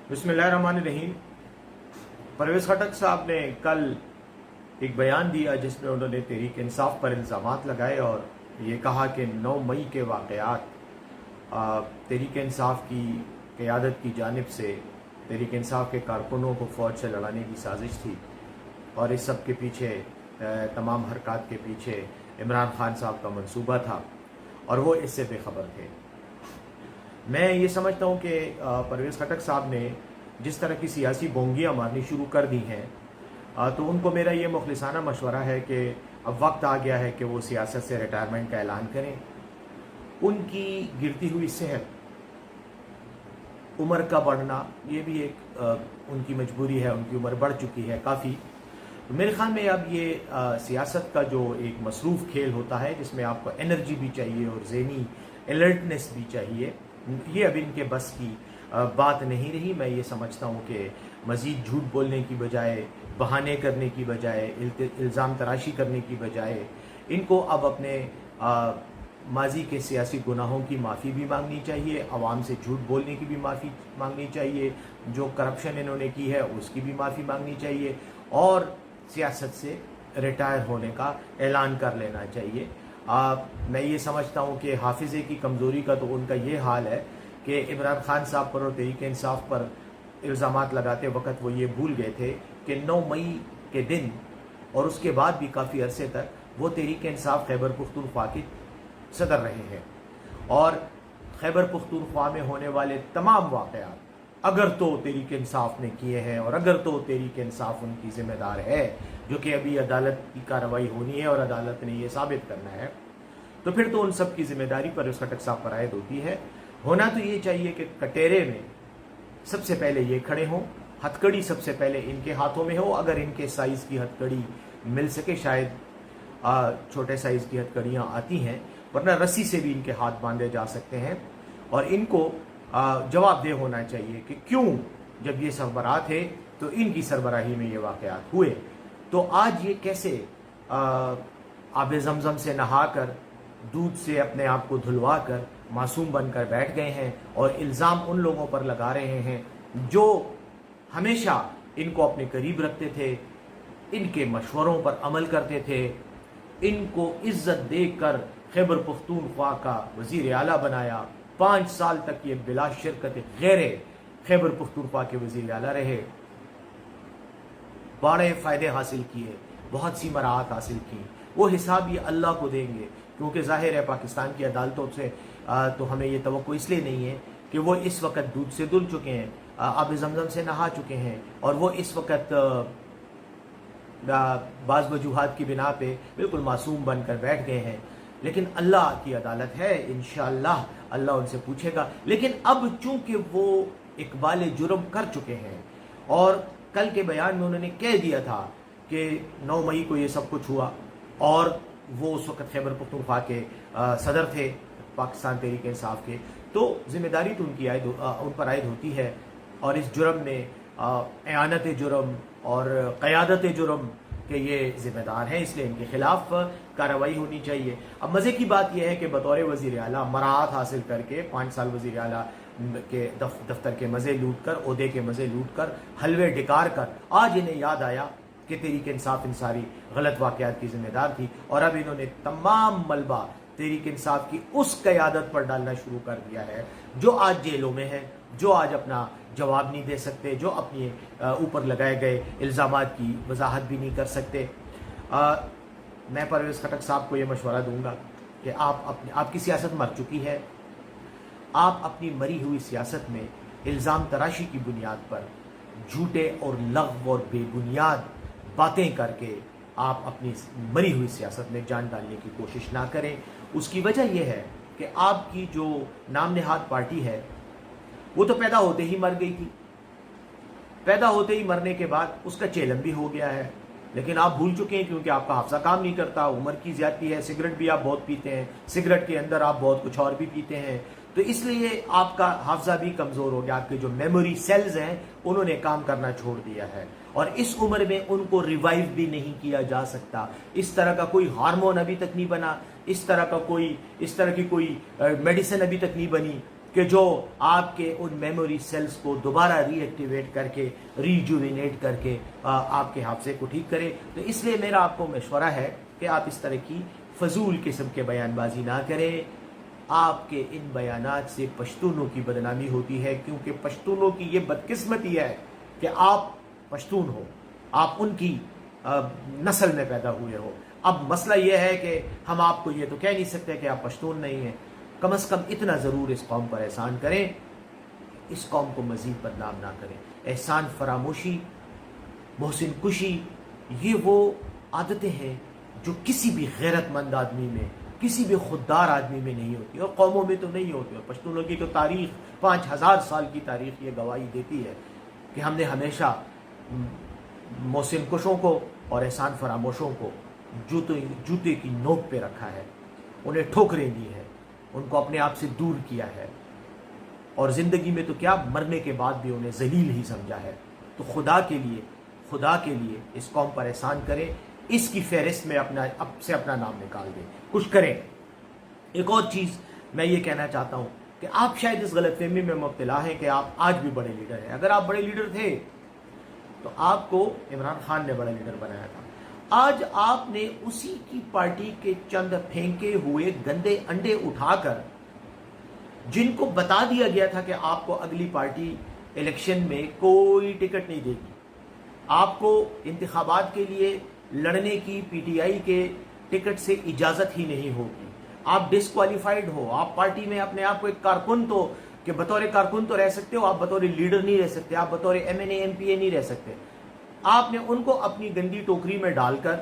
बिस्मिल्लाहिर्रहमानिर्रहीम। परवेज़ खटक साहब ने कल एक बयान दिया जिसमें उन्होंने तहरीक इंसाफ पर इल्ज़ामात लगाए और ये कहा कि 9 मई के वाक़यात तहरीक इंसाफ की क़यादत की जानिब से तहरीक इंसाफ के कारकुनों को फ़ौज से लड़ाने की साजिश थी और इस सब के पीछे तमाम हरकत के पीछे इमरान खान साहब का मंसूबा था और वो इससे बेखबर थे। मैं ये समझता हूँ कि परवेज़ खटक साहब ने जिस तरह की सियासी बोंगियाँ मारनी शुरू कर दी हैं तो उनको मेरा ये मुखलिसाना मशवरा है कि अब वक्त आ गया है कि वो सियासत से रिटायरमेंट का ऐलान करें। उनकी गिरती हुई सेहत, उम्र का बढ़ना, ये भी एक उनकी मजबूरी है। उनकी उम्र बढ़ चुकी है काफ़ी। तो मेरे ख्याल में अब ये सियासत का जो एक मसरूफ़ खेल होता है जिसमें आपको एनर्जी भी चाहिए और ज़हनी अलर्टनेस भी चाहिए, ये अब इनके बस की बात नहीं रही। मैं ये समझता हूँ कि मज़ीद झूठ बोलने की बजाय, बहाने करने की बजाय, इल्ज़ाम तराशी करने की बजाय इनको अब अपने माजी के सियासी गुनाहों की माफ़ी भी मांगनी चाहिए, आवाम से झूठ बोलने की भी माफ़ी मांगनी चाहिए, जो करप्शन इन्होंने की है उसकी भी माफ़ी मांगनी चाहिए और सियासत से रिटायर होने का ऐलान कर लेना चाहिए। मैं ये समझता हूँ कि हाफिज़े की कमज़ोरी का तो उनका ये हाल है कि इमरान खान साहब पर और तहरीक इंसाफ पर इल्ज़ामात लगाते वक्त वो ये भूल गए थे कि 9 मई के दिन और उसके बाद भी काफ़ी अरसे तक वो तहरीक इंसाफ खैबर पख्तूनख्वा के सदर रहे हैं और खैबर पख्तूनख्वा में होने वाले तमाम वाक़यात अगर तो तहरीक इंसाफ ने किए हैं और अगर तो तहरीक इंसाफ उनकी ज़िम्मेदार है, जो कि अभी अदालत की कार्रवाई होनी है और अदालत ने यह साबित करना है, तो फिर तो उन सब की जिम्मेदारी परवेज़ खटक साहब पर आयद होती है। होना तो ये चाहिए कि कटेरे में सबसे पहले ये खड़े हों, हथकड़ी सबसे पहले इनके हाथों में हो। अगर इनके साइज़ की हथकड़ी मिल सके, शायद छोटे साइज़ की हथकड़ियाँ आती हैं, वरना रस्सी से भी इनके हाथ बांधे जा सकते हैं और इनको जवाबदेह होना चाहिए कि क्यों जब ये सरबराह थे तो इनकी सरबराही में ये वाक़यात हुए। तो आज ये कैसे आबे ज़मज़म से नहाकर, दूध से अपने आप को धुलवा कर मासूम बनकर बैठ गए हैं और इल्ज़ाम उन लोगों पर लगा रहे हैं जो हमेशा इनको अपने करीब रखते थे, इनके मशवरों पर अमल करते थे, इनको इज्जत देकर खैबर पख्तूनख्वा का वज़ीर आला बनाया। 5 साल तक ये बिला शिरकत गैरे खैबर पख्तूनख्वा के वज़ीर आला रहे, बड़े फ़ायदे हासिल किए, बहुत सी मराहत हासिल की। वो हिसाब ये अल्लाह को देंगे, क्योंकि ज़ाहिर है पाकिस्तान की अदालतों से तो हमें ये तवक्को इसलिए नहीं है कि वो इस वक्त दूध से धुल चुके हैं, आब ज़मज़म से नहा चुके हैं और वो इस वक्त बाज़ वजूहात की बिना पे बिल्कुल मासूम बनकर बैठ गए हैं। लेकिन अल्लाह की अदालत है, इंशाअल्लाह अल्लाह उनसे पूछेगा। लेकिन अब चूंकि वो इकबाल जुर्म कर चुके हैं और कल के बयान में उन्होंने कह दिया था कि 9 मई को ये सब कुछ हुआ और वो उस वक्त खैबर पख्तूनख्वा के सदर थे पाकिस्तान तहरीक इंसाफ के, तो जिम्मेदारी तो उनकी उन पर आयद होती है और इस जुर्म में एआनत जुर्म और क़यादत जुर्म के ये ज़िम्मेदार हैं, इसलिए इनके खिलाफ कार्रवाई होनी चाहिए। अब मज़े की बात यह है कि बतौर वज़ीर आला मराहत हासिल करके 5 साल वज़ीर आला के दफ्तर के मज़े लूट कर, ओहदे के मज़े लूट कर, हलवे डिकार कर, आज इन्हें याद आया कि तहरीक इंसाफ इन सारी गलत वाक़यात की ज़िम्मेदार थी और अब इन्होंने तमाम मलबा तहरीक इंसाफ की उस क़यादत पर डालना शुरू कर दिया है जो आज जेलों में है, जो आज अपना जवाब नहीं दे सकते, जो अपने ऊपर लगाए गए इल्ज़ामात की वजाहत भी नहीं कर सकते। मैं परवेज़ खटक साहब को ये मशवरा दूंगा कि आपकी सियासत मर चुकी है। आप अपनी मरी हुई सियासत में इल्ज़ाम तराशी की बुनियाद पर झूठे और लग़्व और बेबुनियाद बातें करके आप अपनी मरी हुई सियासत में जान डालने की कोशिश ना करें। उसकी वजह यह है कि आपकी जो नाम नेहाद पार्टी है वो तो पैदा होते ही मर गई थी। पैदा होते ही मरने के बाद उसका चेलम भी हो गया है, लेकिन आप भूल चुके हैं क्योंकि आपका हाफ़्ज़ा काम नहीं करता, उम्र की ज़्यादती है, सिगरेट भी आप बहुत पीते हैं, सिगरेट के अंदर आप बहुत कुछ और भी पीते हैं, तो इसलिए आपका हाफ़्ज़ा भी कमज़ोर हो गया। आपके जो मेमोरी सेल्स हैं उन्होंने काम करना छोड़ दिया है और इस उम्र में उनको रिवाइव भी नहीं किया जा सकता। इस तरह का कोई हार्मोन अभी तक नहीं बना, इस तरह की कोई मेडिसिन अभी तक नहीं बनी کہ جو آپ کے ان میموری سیلز کو دوبارہ ری ایکٹیویٹ کر کے ریجوینیٹ کر کے آپ کے حافظے کو ٹھیک کرے. تو اس لیے میرا آپ کو مشورہ ہے کہ آپ اس طرح کی فضول قسم کے بیان بازی نہ کریں. آپ کے ان بیانات سے پشتونوں کی بدنامی ہوتی ہے، کیونکہ پشتونوں کی یہ بدقسمتی ہے کہ آپ پشتون ہو، آپ ان کی نسل میں پیدا ہوئے ہو. اب مسئلہ یہ ہے کہ ہم آپ کو یہ تو کہہ نہیں سکتے کہ آپ پشتون نہیں ہیں. کم از کم اتنا ضرور اس قوم پر احسان کریں، اس قوم کو مزید بدنام نہ کریں. احسان فراموشی، محسن کشی، یہ وہ عادتیں ہیں جو کسی بھی غیرت مند آدمی میں، کسی بھی خوددار آدمی میں نہیں ہوتی، اور قوموں میں تو نہیں ہوتی. اور پشتونوں کی تو تاریخ 5000 سال کی تاریخ یہ گواہی دیتی ہے کہ ہم نے ہمیشہ محسن کشوں کو اور احسان فراموشوں کو جوتے کی نوک پہ رکھا ہے، انہیں ٹھوکریں دی ہے، ان کو اپنے آپ سے دور کیا ہے، اور زندگی میں تو کیا مرنے کے بعد بھی انہیں ذلیل ہی سمجھا ہے. تو خدا کے لیے اس قوم پر احسان کریں، اس کی فہرست میں اپنا نام نکال دیں، کچھ کریں. ایک اور چیز میں یہ کہنا چاہتا ہوں کہ آپ شاید اس غلط فہمی میں مبتلا ہیں کہ آپ آج بھی بڑے لیڈر ہیں. اگر آپ بڑے لیڈر تھے تو آپ کو عمران خان نے بڑا لیڈر بنایا تھا. آج آپ نے اسی کی پارٹی کے چند پھینکے ہوئے گندے انڈے اٹھا کر، جن کو بتا دیا گیا تھا کہ آپ کو اگلی پارٹی الیکشن میں کوئی ٹکٹ نہیں دے گی، آپ کو انتخابات کے لیے لڑنے کی پی ٹی آئی کے ٹکٹ سے اجازت ہی نہیں ہوگی، آپ ڈسکوالیفائڈ ہو، آپ پارٹی میں اپنے آپ کو ایک کارکن تو کہ بطور کارکن تو رہ سکتے ہو، آپ بطور لیڈر نہیں رہ سکتے، آپ بطور M N A M P A نہیں رہ سکتے. آپ نے ان کو اپنی گندی ٹوکری میں ڈال کر